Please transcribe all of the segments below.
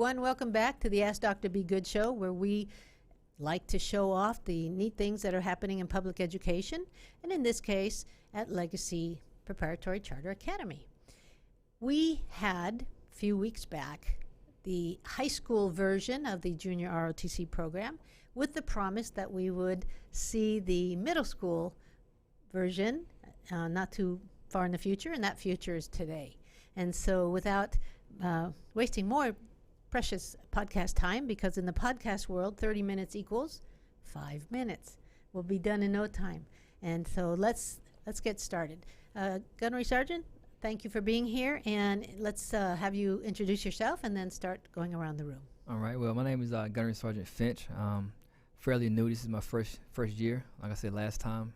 Everyone, welcome back to the Ask Dr. Be Good show, where we like to show off the neat things that are happening in public education, and in this case, at Legacy Preparatory Charter Academy. We had, a few weeks back, the high school version of the junior ROTC program with the promise that we would see the middle school version not too far in the future, and that future is today. And so without wasting more precious podcast time, because in the podcast world 30 minutes equals 5 minutes. We'll be done in no time. And so let's get started. Gunnery Sergeant, thank you for being here, and let's have you introduce yourself and then start going around the room. All right, well, my name is Gunnery Sergeant Finch. Fairly new. This is my first year, like I said last time,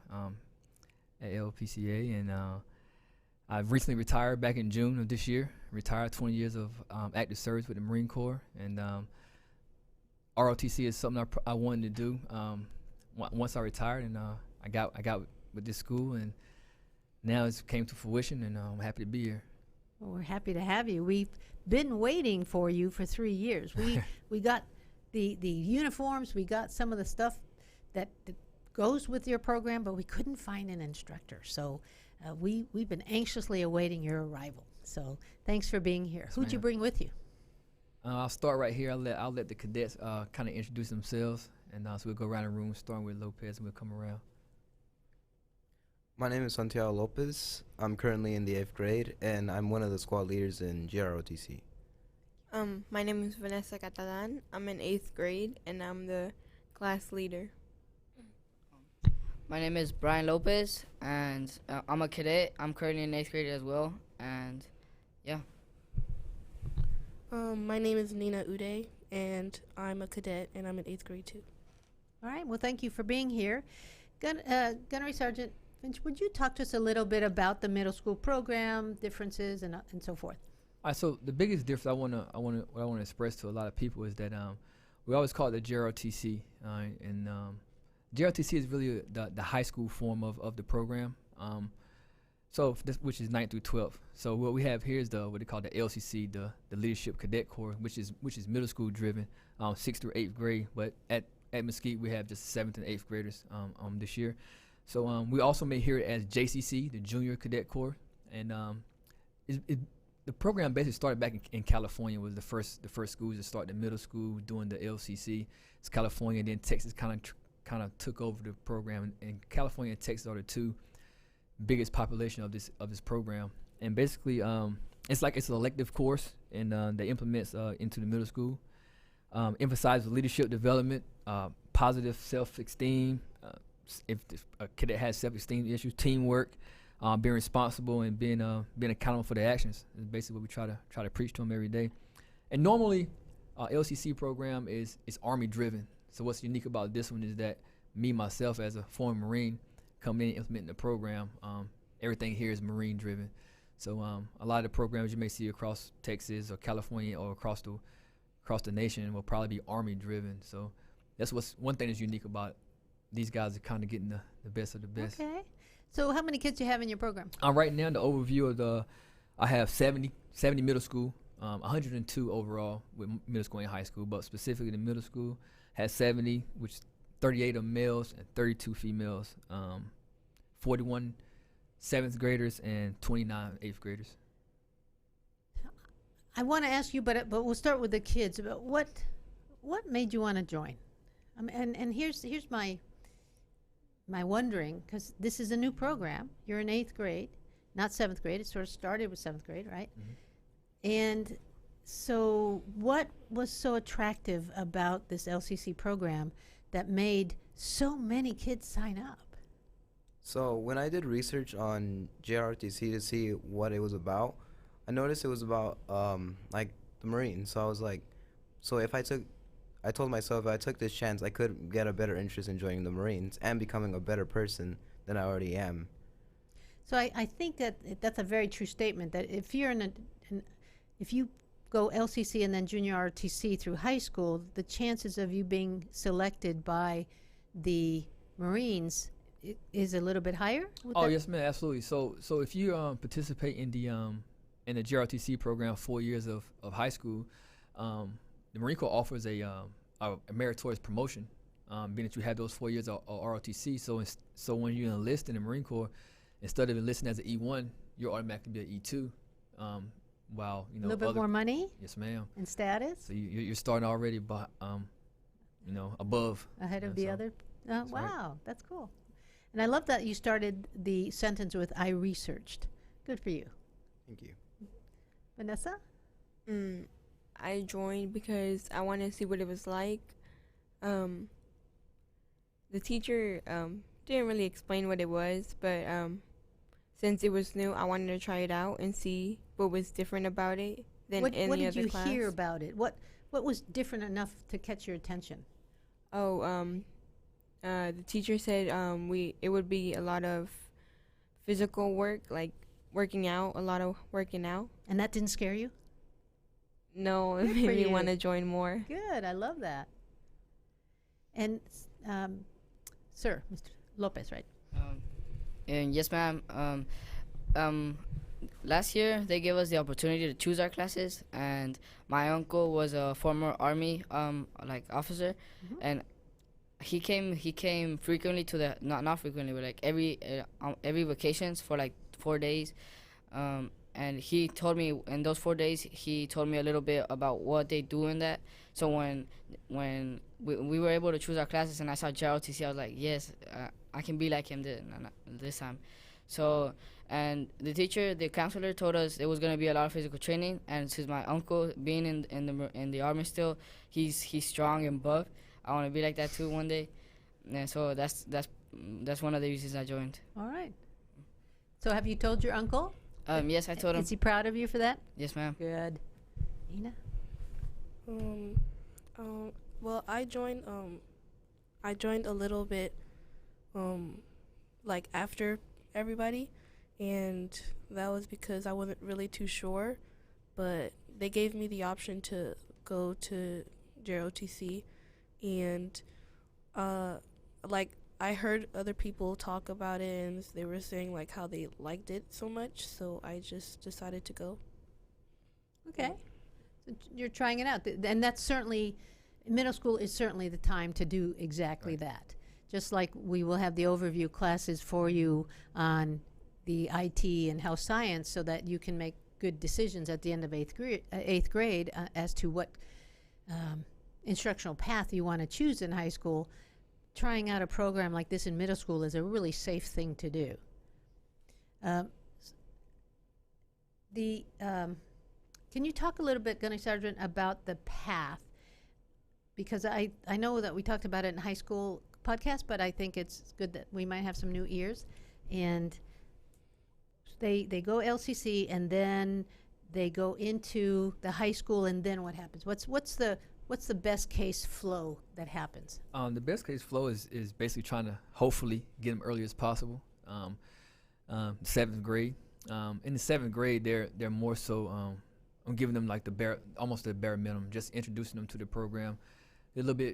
at LPCA, and I've recently retired back in June of this year. Retired 20 years of active service with the Marine Corps, and ROTC is something I wanted to do once I retired, and I got with this school, and now it's came to fruition, and I'm happy to be here. Well, we're happy to have you. We've been waiting for you for 3 years. We got the uniforms, we got some of the stuff that goes with your program, but we couldn't find an instructor. So we've been anxiously awaiting your arrival. So thanks for being here. Yes, Who'd you bring with you? I'll start right here. I'll let the cadets kind of introduce themselves, and so we'll go around the room, starting with Lopez, and we'll come around. My name is Santiago Lopez. I'm currently in the 8th grade, and I'm one of the squad leaders in GROTC. My name is Vanessa Catalan. I'm in 8th grade, and I'm the class leader. My name is Brian Lopez, and I'm a cadet. I'm currently in 8th grade as well, and yeah. My name is Nina Uday, and I'm a cadet, and I'm in 8th grade too. All right, well, thank you for being here. Gunnery Sergeant Finch, would you talk to us a little bit about the middle school program, differences, and so forth? All right, so the biggest difference I want to express to a lot of people is that we always call it the JROTC, and JROTC is really the high school form of the program, which is 9th through 12th. So what we have here is what they call the LCC, the Leadership Cadet Corps, which is middle school driven, 6th through 8th grade. But at Mesquite we have just 7th and 8th graders this year. So we also may hear it as JCC, the Junior Cadet Corps, and the program basically started back in California. Was the first schools to start the middle school doing the LCC. It's California, and then Texas kind of took over the program, and California and Texas are the two biggest population of this program. And basically it's like it's an elective course, and they implements into the middle school, emphasizes leadership development, positive self-esteem, if a cadet has self-esteem issues, teamwork, being responsible, and being accountable for their actions is basically what we try to preach to them every day. And normally LCC program is Army driven. So what's unique about this one is that myself as a former Marine coming in and implementing the program, everything here is Marine driven. So a lot of the programs you may see across Texas or California or across the nation will probably be Army driven. So that's one thing that's unique about these guys are kind of getting the best of the best. Okay. So how many kids do you have in your program? Right now, the overview of I have 70 middle school, 102 overall with middle school and high school, but specifically the middle school has 70, which 38 are males and 32 females, 41 7th graders and 29 8th graders. I want to ask you, but we'll start with the kids. About what made you want to join? And here's my wondering, because this is a new program. You're in 8th grade, not 7th grade. It sort of started with 7th grade, right? Mm-hmm. And so what was so attractive about this LCC program that made so many kids sign up? So when I did research on JRTC to see what it was about, I noticed it was about like the Marines. So I was like, So I told myself if I took this chance, I could get a better interest in joining the Marines and becoming a better person than I already am. So I think that that's a very true statement, that if you're if you go LCC and then junior ROTC through high school, the chances of you being selected by the Marines is a little bit higher? Oh, yes, ma'am, absolutely. So if you participate in the JROTC program, 4 years of high school, the Marine Corps offers a meritorious promotion, being that you had those 4 years of ROTC. So when you enlist in the Marine Corps, instead of enlisting as an E1, you'll automatically be an E2. While a little bit more money. Yes, ma'am. And status. So you're starting already, above. Ahead of the other. That's Wow, right. that's cool. And I love that you started the sentence with "I researched." Good for you, Thank you. Vanessa. I joined because I wanted to see what it was like. The teacher didn't really explain what it was, but since it was new, I wanted to try it out and see what was different about it than any What other did you class. hear about it? What was different enough to catch your attention? The teacher said it would be a lot of physical work, like working out, a lot of working out. And that didn't scare you? No, it Good made for me you. want to join more. Good, I love that. And sir, Mr. Lopez, right? And yes, ma'am. Last year they gave us the opportunity to choose our classes, and my uncle was a former Army officer, Mhm. and he came frequently to the not frequently, but like every vacations for like 4 days, and he told me in those 4 days he told me a little bit about what they do in that. So when we were able to choose our classes and I saw JROTC, I was like, yes, I can be like him this time. So, and the counselor told us there was going to be a lot of physical training, and since my uncle being in the Army still, he's strong and buff. I want to be like that too one day. And so that's one of the reasons I joined. All right. So have you told your uncle? Yes, I told him. Is he proud of you for that? Yes, ma'am. Good. Ina? Well, I joined a little bit like after everybody, and that was because I wasn't really too sure, but they gave me the option to go to JROTC, and I heard other people talk about it, and they were saying like how they liked it so much, so I just decided to go. Okay. So you're trying it out. And that's certainly, middle school is certainly the time to do exactly that. Just like we will have the overview classes for you on the IT and health science so that you can make good decisions at the end of eighth grade as to what instructional path you want to choose in high school. Trying out a program like this in middle school is a really safe thing to do. Can you talk a little bit, Gunnery Sergeant, about the path? Because I know that we talked about it in high school podcast, but I think it's good that we might have some new ears. And they go LCC, and then they go into the high school, and then what happens? What's the best case flow that happens? The best case flow is basically trying to hopefully get them early as possible. 7th grade. In the 7th grade, they're more so. I'm giving them like almost the bare minimum, just introducing them to the program. They're a little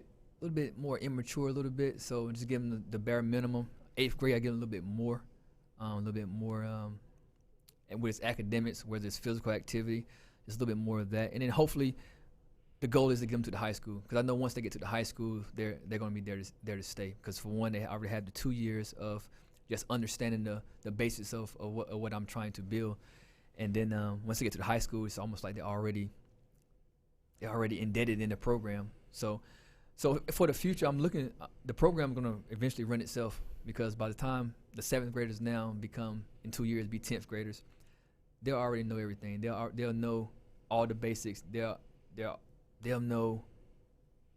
bit more immature, a little bit, so just give them the bare minimum. 8th grade, I give them a little bit more, and with its academics, whether it's physical activity, just a little bit more of that, and then hopefully. The goal is to get them to the high school, because I know once they get to the high school, they're going to be there to stay. Because for one, they already have the 2 years of just understanding the basics of what I'm trying to build, and then once they get to the high school, it's almost like they're already indebted in the program. So for the future, I'm looking. The program is going to eventually run itself, because by the time the 7th graders now become in 2 years be 10th graders, they'll already know everything. They'll know all the basics. They'll know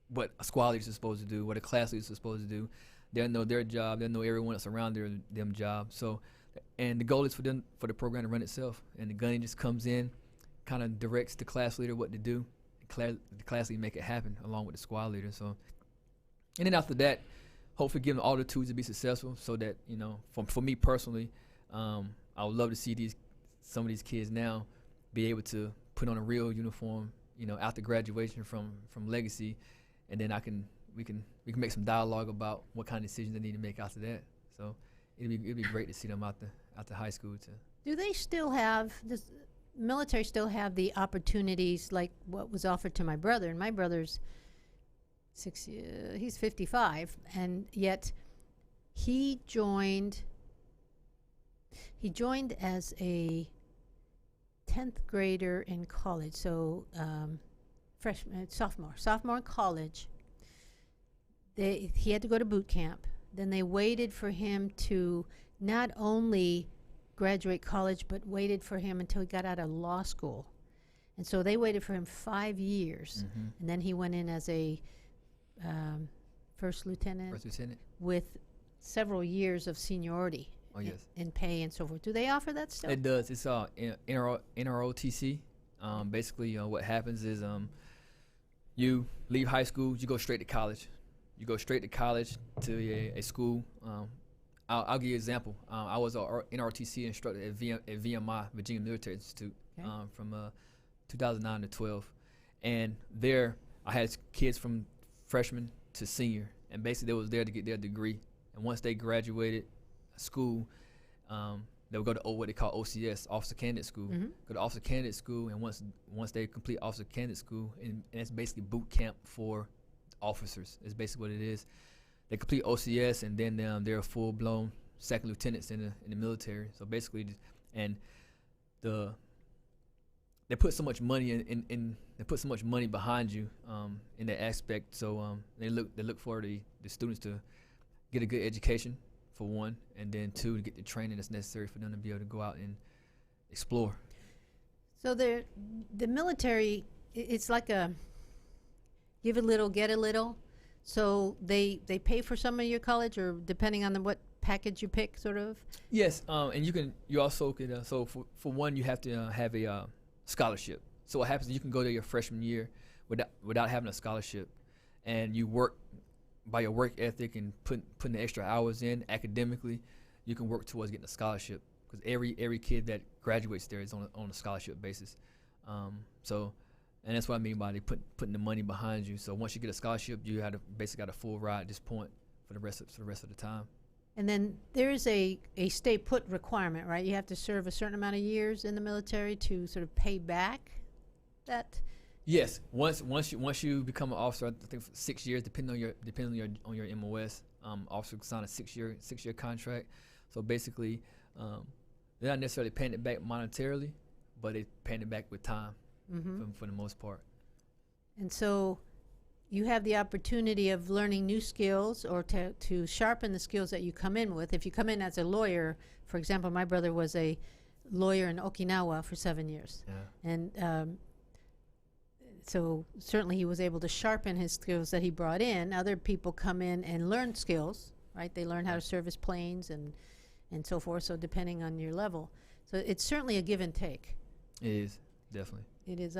what a squad leader is supposed to do, what a class leader is supposed to do. They'll know their job. They'll know everyone that's around them job. So, and the goal is for the program to run itself. And the gunny just comes in, kind of directs the class leader what to do, the class lead make it happen along with the squad leader. So, and then after that, hopefully give them all the tools to be successful. So that for me personally, I would love to see some of these kids now be able to put on a real uniform, after graduation from Legacy, and then we can make some dialogue about what kind of decisions they need to make after that. So it'd be great to see them after high school too. Do they still have does military still have the opportunities like what was offered to my brother? And my brother's he's 55, and yet he joined as a 10th grader in college, so sophomore in college. He had to go to boot camp. Then they waited for him to not only graduate college, but waited for him until he got out of law school. And so they waited for him 5 years. Mm-hmm. And then he went in as a first lieutenant with several years of seniority. Oh, yes. In pay and so forth. Do they offer that still? It does. It's ROTC. Basically, what happens is you leave high school, you go straight to college. You go straight to college to a school. I'll give you an example. I was an NROTC instructor at VMI, Virginia Military Institute, from 2009 to 12. And there I had kids from freshman to senior. And basically they was there to get their degree. And once they graduated school, they would go to what they call OCS, Officer Candidate School. Mm-hmm. Go to Officer Candidate School, and once they complete Officer Candidate School, and it's basically boot camp for officers. Is basically what it is. They complete OCS, and then they're full-blown second lieutenants in the military. So basically, and they put so much money in they put so much money behind you in that aspect. So they look for the students to get a good education, for one, and then two, to get the training that's necessary for them to be able to go out and explore. So the military, it's like a give a little, get a little. So they pay for some of your college, or depending on what package you pick, sort of. Yes, and you also could. So for one, you have to have a scholarship. So what happens is you can go to your freshman year without having a scholarship, and you work by your work ethic and putting the extra hours in academically. You can work towards getting a scholarship, because every kid that graduates there is on a scholarship basis. And that's what I mean by they putting the money behind you. So once you get a scholarship, you had basically got a full ride at this point for the rest of the time. And then there is a stay put requirement, right? You have to serve a certain amount of years in the military to sort of pay back that. Yes, once you become an officer, I think for 6 years, depending on your MOS, officer can sign a six year contract. So basically, they're not necessarily paying it back monetarily, but they're paying it back with time. Mm-hmm. For the most part. And so you have the opportunity of learning new skills, or to sharpen the skills that you come in with. If you come in as a lawyer, for example, my brother was a lawyer in Okinawa for 7 years. Yeah. And so certainly he was able to sharpen his skills that he brought in. Other people come in and learn skills, right? They learn how to service planes and so forth, so depending on your level. So it's certainly a give and take. It is, definitely. It is.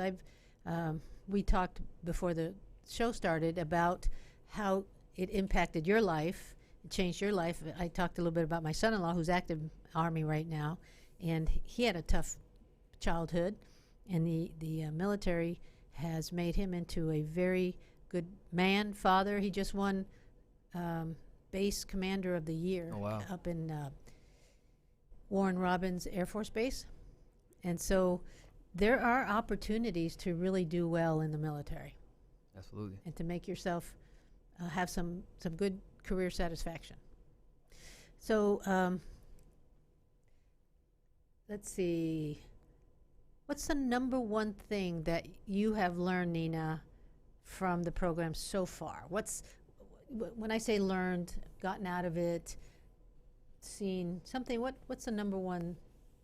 We talked before the show started about how it impacted your life, it changed your life. I talked a little bit about my son-in-law, who's active Army right now, and he had a tough childhood, and the military has made him into a very good man, father. He just won Base Commander of the Year. Oh, wow. Up in Warren Robins Air Force Base, and so there are opportunities to really do well in the military. Absolutely. And to make yourself have some good career satisfaction. So let's see. What's the number one thing that you have learned, Nina, from the program so far? When I say learned, gotten out of it, seen something, what's the number one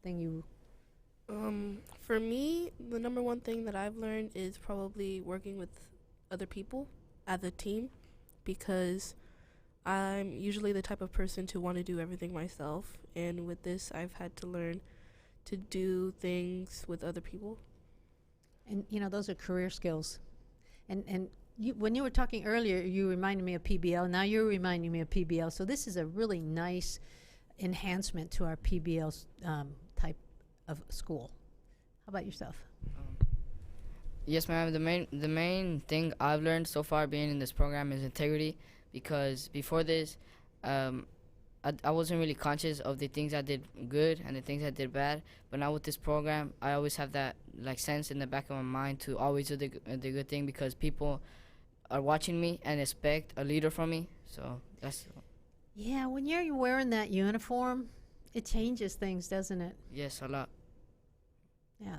thing you... For me, the number one thing that I've learned is probably working with other people as a team, because I'm usually the type of person to want to do everything myself, and with this I've had to learn to do things with other people. And those are career skills. And you, when you were talking earlier, you reminded me of PBL. Now you're reminding me of PBL. So this is a really nice enhancement to our PBL type of school. How about yourself? Yes, ma'am. The main thing I've learned so far being in this program is integrity, because before this, I wasn't really conscious of the things I did good and the things I did bad. But now with this program, I always have that like sense in the back of my mind to always do the good thing, because people are watching me and expect a leader from me. So that's Yeah, when you're wearing that uniform, it changes things, doesn't it? yes, a lot. Yeah,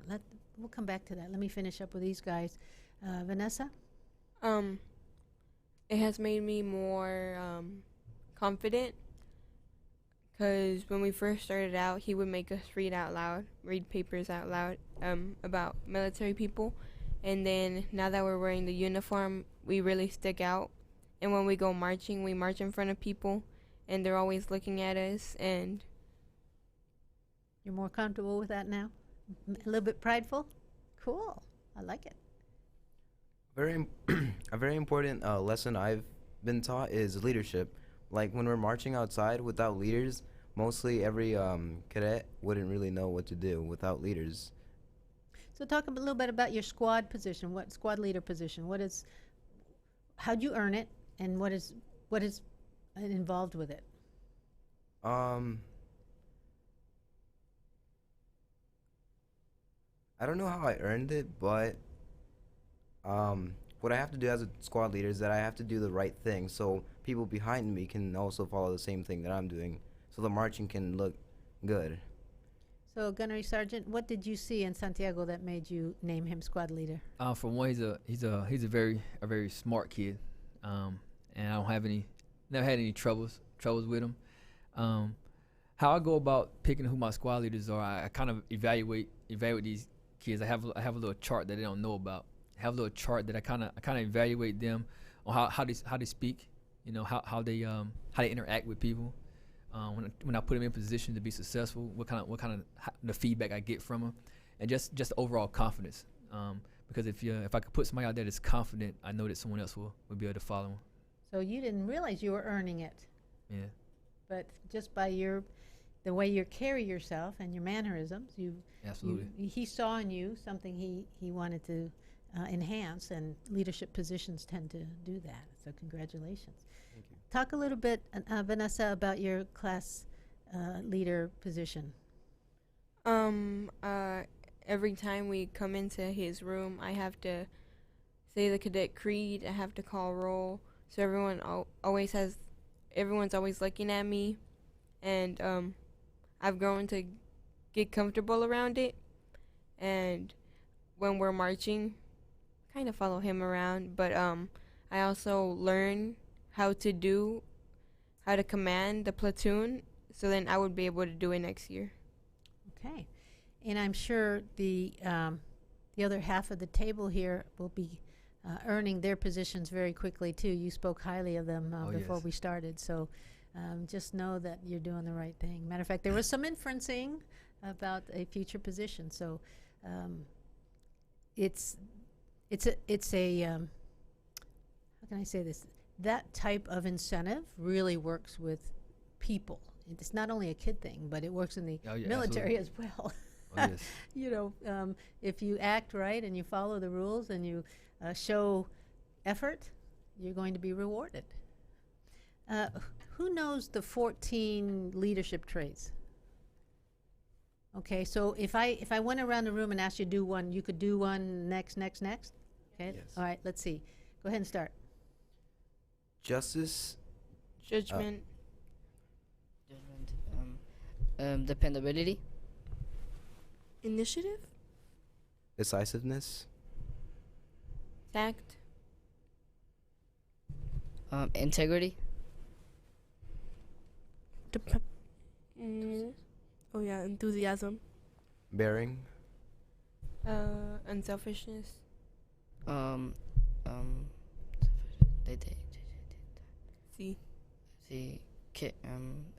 we'll come back to that. Let me finish up with these guys. Vanessa? It has made me more confident, because when we first started out, he would make us read papers out loud about military people. And then now that we're wearing the uniform, we really stick out. And when we go marching, we march in front of people, and they're always looking at us. And You're more comfortable with that now? A little bit prideful? Cool. I like it. A very important lesson I've been taught is leadership. Like when we're marching outside without leaders, mostly every cadet wouldn't really know what to do without leaders. So talk a little bit about your squad position. What squad leader position? How'd you earn it, and what is involved with it? I don't know how I earned it, but what I have to do as a squad leader is that I have to do the right thing so people behind me can also follow the same thing that I'm doing, so the marching can look good. So, Gunnery Sergeant, what did you see in Santiago that made you name him squad leader? For one, he's a very smart kid, and I don't have never had any troubles with him. How I go about picking who my squad leaders are, I kind of evaluate these kids. I have a little chart that they don't know about. I have a little chart that I kind of evaluate them on how they speak, you know, how they interact with people. When I put them in position to be successful, what kind of the feedback I get from them, and just overall confidence. Because if I could put somebody out there that's confident, I know that someone else will be able to follow them. So you didn't realize you were earning it. Yeah. But just by the way you carry yourself and your mannerisms, Absolutely. he saw in you something he wanted to enhance, and leadership positions tend to do that. So congratulations. Thank you. Talk a little bit, Vanessa, about your class leader position. Every time we come into his room, I have to say the cadet creed. I have to call roll. So everyone's always looking at me, and I've grown to get comfortable around it. And when we're marching, kind of follow him around, but I also learn how to command the platoon, so then I would be able to do it next year. Okay. And I'm sure the other half of the table here will be earning their positions very quickly too. You spoke highly of them before yes. we started, so just know that you're doing the right thing. Matter of fact, there was some inferencing about a future position, so it's a how can I say this? That type of incentive really works with people. It's not only a kid thing, but it works in the military as well. Oh, yes. You know, if you act right and you follow the rules and you show effort, you're going to be rewarded. Who knows the 14 leadership traits? Okay, so if I went around the room and asked you to do one, you could do one next. Okay. Yes. All right. Let's see. Go ahead and start. Justice, Judgment, Dependability, Initiative? decisiveness, tact, integrity, Oh yeah, enthusiasm. bearing, unselfishness,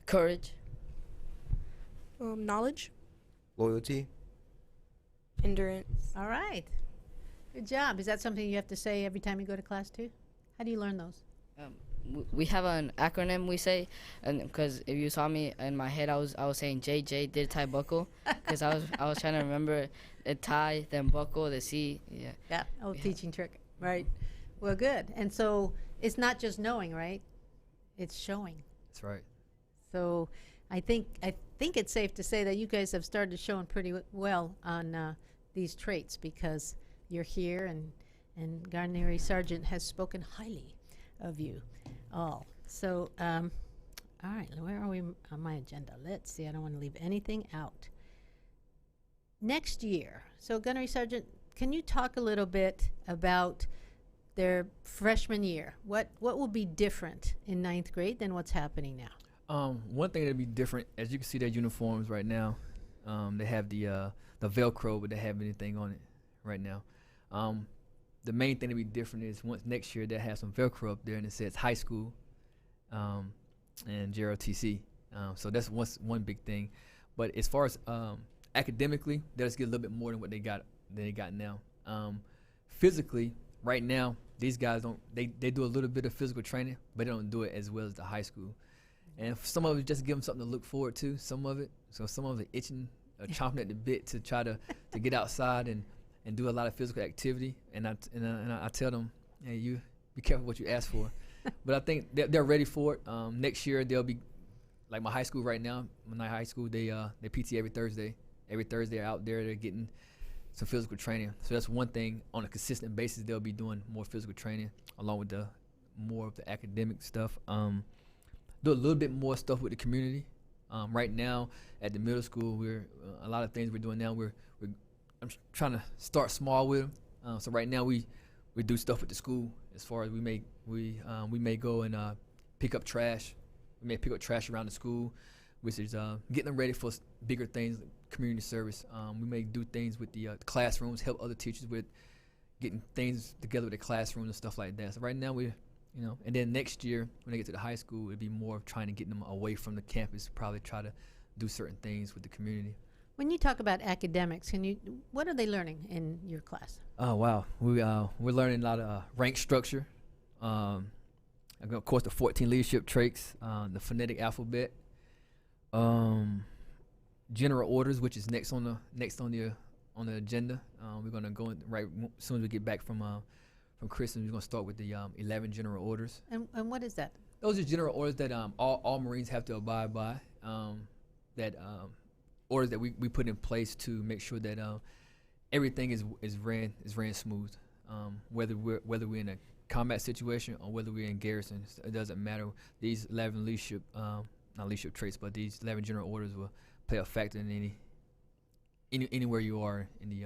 courage, Knowledge. loyalty. endurance. All right. Good job. Is that something you have to say every time you go to class too? How do you learn those? We have an acronym we say, and because if you saw me in my head, I was saying JJ, did tie buckle, because I was trying to remember the tie, then buckle, the C. Yeah. Yeah, old teaching trick, right? Well, good. And so it's not just knowing, right? It's showing. That's right. So I think it's safe to say that you guys have started showing pretty well on these traits, because you're here, and Gunnery Sergeant has spoken highly of you all. So, all right, where are we on my agenda? Let's see. I don't want to leave anything out. Next year, so Gunnery Sergeant, can you talk a little bit about their freshman year? What will be different in 9th grade than what's happening now? One thing that'd be different, as you can see their uniforms right now, they have the Velcro, but they have anything on it right now. The main thing to be different is once next year they'll have some Velcro up there and it says high school and ROTC. So that's one big thing. But as far as academically, they'll just get a little bit more than what they got now. Physically, right now, these guys they do a little bit of physical training, but they don't do it as well as the high school. And some of it just give them something to look forward to. Some of it itching, chomping at the bit to try to get outside and do a lot of physical activity, and I tell them, hey, you be careful what you ask for. But I think they're ready for it. Next year they'll be like my high school right now. My high school they PT every Thursday. Every Thursday they're out there, they're getting some physical training. So that's one thing on a consistent basis. They'll be doing more physical training along with the more of the academic stuff. Do a little bit more stuff with the community. Right now at the middle school, we're a lot of things we're doing now. I'm trying to start small with them. So right now we do stuff with the school as far as we may go and pick up trash. We may pick up trash around the school, which is getting them ready for bigger things, like community service. We may do things with the classrooms, help other teachers with getting things together with the classrooms and stuff like that. So right now and then next year when they get to the high school, it'd be more of trying to get them away from the campus, probably try to do certain things with the community. When you talk about academics, what are they learning in your class? Oh wow, we're learning a lot of rank structure, of course the 14 leadership traits, the phonetic alphabet, general orders, which is next on the agenda. We're gonna go in right as soon as we get back from Christmas. We're gonna start with the 11 general orders. And what is that? Those are general orders that all Marines have to abide by. Orders that we put in place to make sure that everything is ran smooth. Whether we're in a combat situation or whether we're in garrison, it doesn't matter. These 11 leadership, not leadership traits, but these 11 general orders will play a factor in anywhere you are in the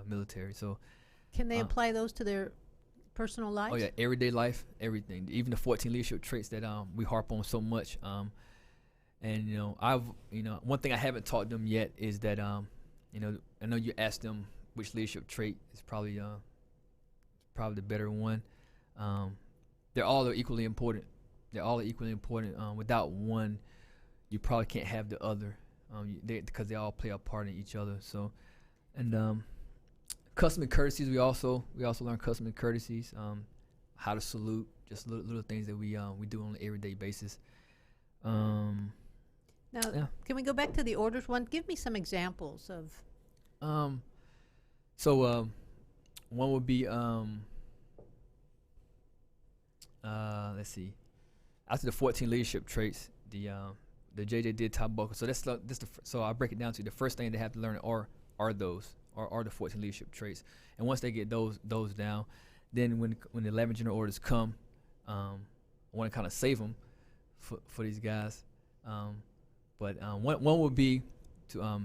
military. So, can they apply those to their personal lives? Oh yeah, everyday life, everything. Even the 14 leadership traits that we harp on so much. And one thing I haven't taught them yet is that I know you asked them which leadership trait is probably the better one. They're all equally important. Without one, you probably can't have the other, because they all play a part in each other. So, and custom and courtesies. We also learn custom and courtesies. How to salute, just little things that we do on an everyday basis. Now, can we go back to the orders one? Give me some examples of. One would be let's see. After the 14 leadership traits, the JJ did top buckle. So so I'll break it down to you. The first thing they have to learn are the 14 leadership traits. And once they get those down, then when the 11 general orders come, I want to kind of save them for these guys. But one would be to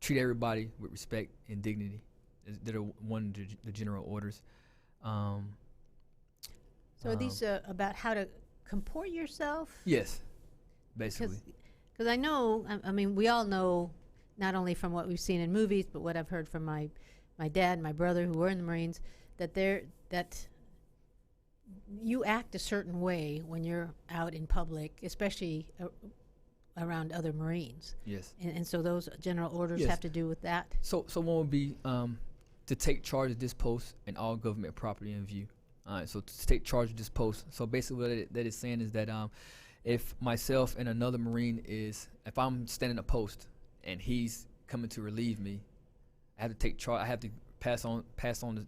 treat everybody with respect and dignity. That are one of the general orders. So are these about how to comport yourself? Yes, basically. Because I know, I mean, we all know, not only from what we've seen in movies, but what I've heard from my dad and my brother who were in the Marines, that you act a certain way when you're out in public, especially around other Marines. Yes. And so those general orders have to do with that. So one would be to take charge of this post and all government property in view. So to take charge of this post. So basically what that is saying is that if myself and another Marine if I'm standing a post and he's coming to relieve me, I have to take charge. I have to pass on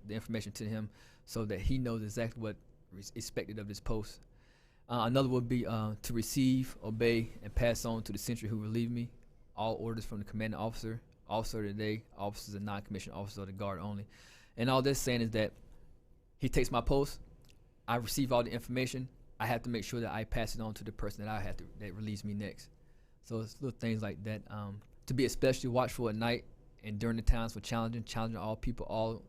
the information to him so that he knows exactly what is expected of this post. Another would be to receive, obey, and pass on to the sentry who relieved me all orders from the commanding officer, officer of the day, officers and non-commissioned officers of the guard only. And all this saying is that he takes my post, I receive all the information, I have to make sure that I pass it on to the person that relieves me next. So it's little things like that. To be especially watchful at night and during the times for challenging all people all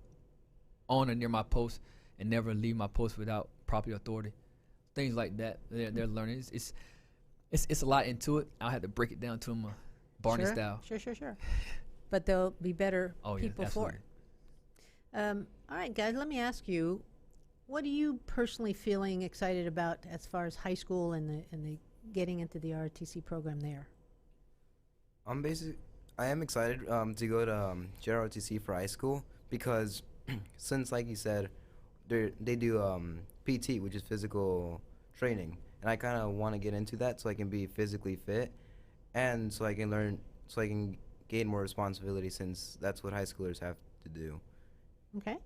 on and near my post, and never leave my post without proper authority. Things like that they're learning. It's a lot into it. I'll have to break it down to them Barney style. Sure. But they'll be better people for absolutely. it. All right, guys, let me ask you, what are you personally feeling excited about as far as high school and the getting into the ROTC program there? I am excited to go to ROTC for high school because since, like you said, they do PT, which is physical training, and I kind of want to get into that so I can be physically fit and so I can gain more responsibility, since that's what high schoolers have to do. Okay.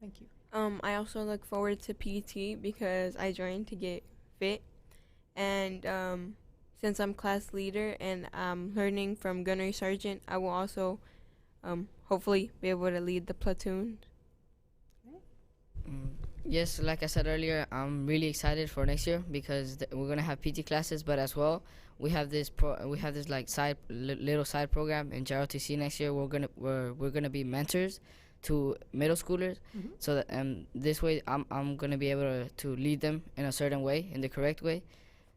Thank you. I also look forward to PT because I joined to get fit, and since I'm class leader and I'm learning from Gunnery Sergeant, I will also hopefully be able to lead the platoon. Yes, like I said earlier, I'm really excited for next year because we're gonna have PT classes, but as well we have this like little side program in JROTC next year. We're gonna be mentors to middle schoolers, so that this way I'm gonna be able to lead them in a certain way, in the correct way,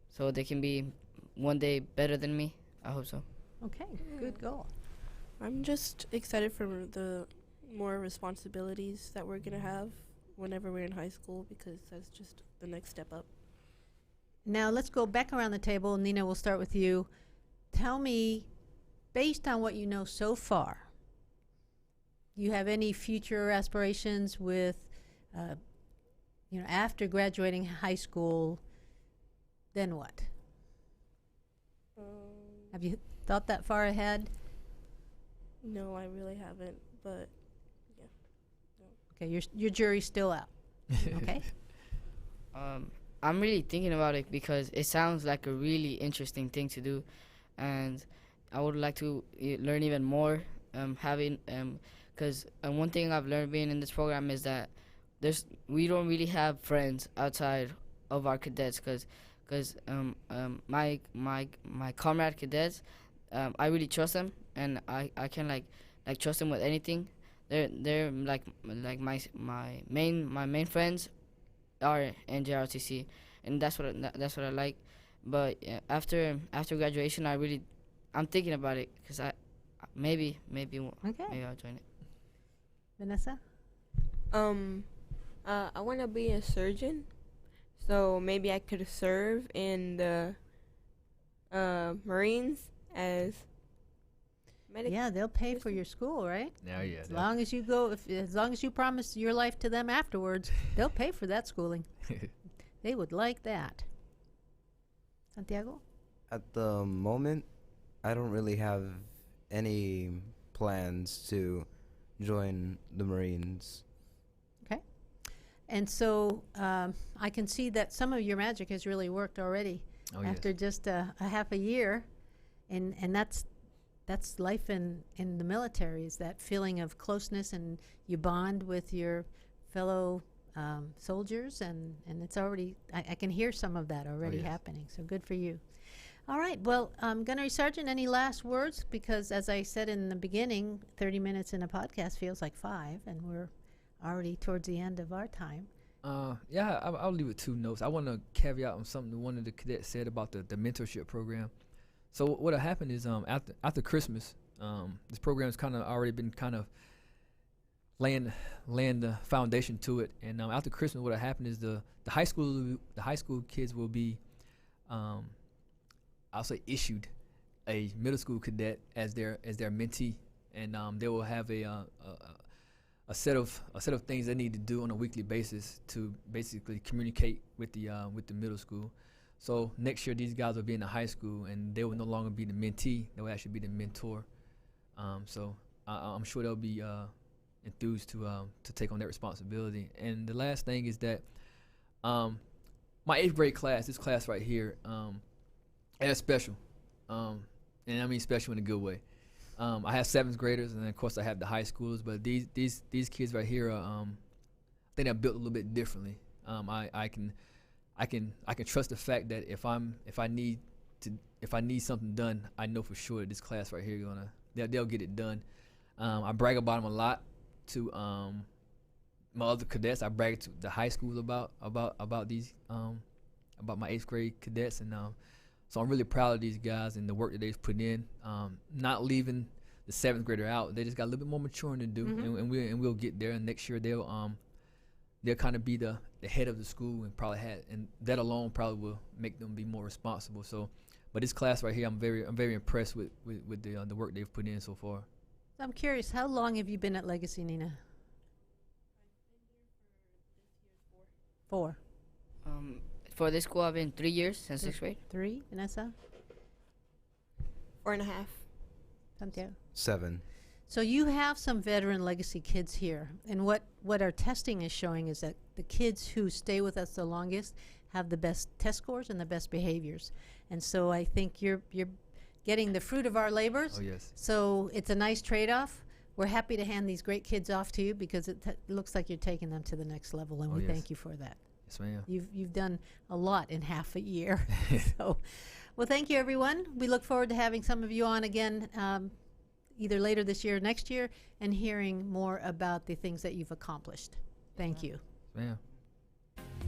so they can be one day better than me. I hope so. Okay, good goal. I'm just excited for the more responsibilities that we're gonna have whenever we're in high school, because that's just the next step up. Now let's go back around the table. Nina, we'll start with you. Tell me, based on what you know so far, you have any future aspirations with, after graduating high school, then what? Have you thought that far ahead? No, I really haven't, but yeah. No. Okay, your jury's still out. Okay. I'm really thinking about it because it sounds like a really interesting thing to do, and I would like to learn even more. Because one thing I've learned being in this program is that we don't really have friends outside of our cadets, because my comrade cadets, I really trust them, and I can like trust them with anything. They're like my main friends are in JROTC, and that's what I like. But after graduation, I'm thinking about it, because maybe I'll join it. Vanessa? I want to be a surgeon, so maybe I could serve in the Marines as medic. Yeah, they'll pay for your school, right? Yeah. As long as you go, as long as you promise your life to them afterwards, they'll pay for that schooling. They would like that. Santiago? At the moment, I don't really have any plans to join the Marines. Okay. And so I can see that some of your magic has really worked already after just a half a year. And that's life in the military, is that feeling of closeness, and you bond with your fellow soldiers, and it's already, I can hear some of that already happening, so good for you. All right, well, Gunnery Sergeant, any last words? Because as I said in the beginning, 30 minutes in a podcast feels like 5, and we're already towards the end of our time. I'll leave with 2 notes. I want to caveat on something one of the cadets said about the mentorship program. So what happened is after Christmas, this program's kind of already been kind of laying the foundation to it, and after Christmas, what happened is the high school kids will be, I'll say, issued a middle school cadet as their mentee, and they will have a set of things they need to do on a weekly basis to basically communicate with the middle school. So next year these guys will be in the high school, and they will no longer be the mentee; they will actually be the mentor. So I'm sure they'll be enthused to take on that responsibility. And the last thing is that my 8th grade class, this class right here, is special, and I mean special in a good way. I have 7th graders, and then of course I have the high schoolers. But these kids right here, I think they're built a little bit differently. I can trust the fact that if I need something done, I know for sure that this class right here they'll get it done. I brag about them a lot to my other cadets. I brag to the high school about these about my 8th grade cadets, and so I'm really proud of these guys and the work that they've put in. Not leaving the 7th grader out. They just got a little bit more maturing to do, and we'll get there. And next year they'll kind of be the head of the school, and that alone probably will make them be more responsible. So, but this class right here, I'm very impressed with the work they've put in so far. I'm curious, how long have you been at Legacy, Nina? 4. For this school, I've been 3 years since 6th grade. 3, Vanessa? 4.5. Santiago? 7. So you have some veteran Legacy kids here, and what our testing is showing is that the kids who stay with us the longest have the best test scores and the best behaviors. And so I think you're getting the fruit of our labors. Oh, yes. So it's a nice trade-off. We're happy to hand these great kids off to you because it looks like you're taking them to the next level, and Oh, we yes. thank you for that. Yes, ma'am. You've done a lot in half a year. So, well, thank you, everyone. We look forward to having some of you on again either later this year or next year and hearing more about the things that you've accomplished. Thank you. Ma'am.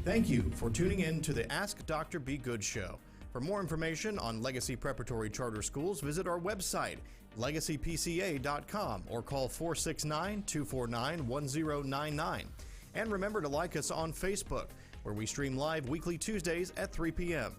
Thank you for tuning in to the Ask Dr. Be Good show. For more information on Legacy Preparatory Charter Schools, visit our website, legacypca.com, or call 469-249-1099. And remember to like us on Facebook, where we stream live weekly Tuesdays at 3 p.m.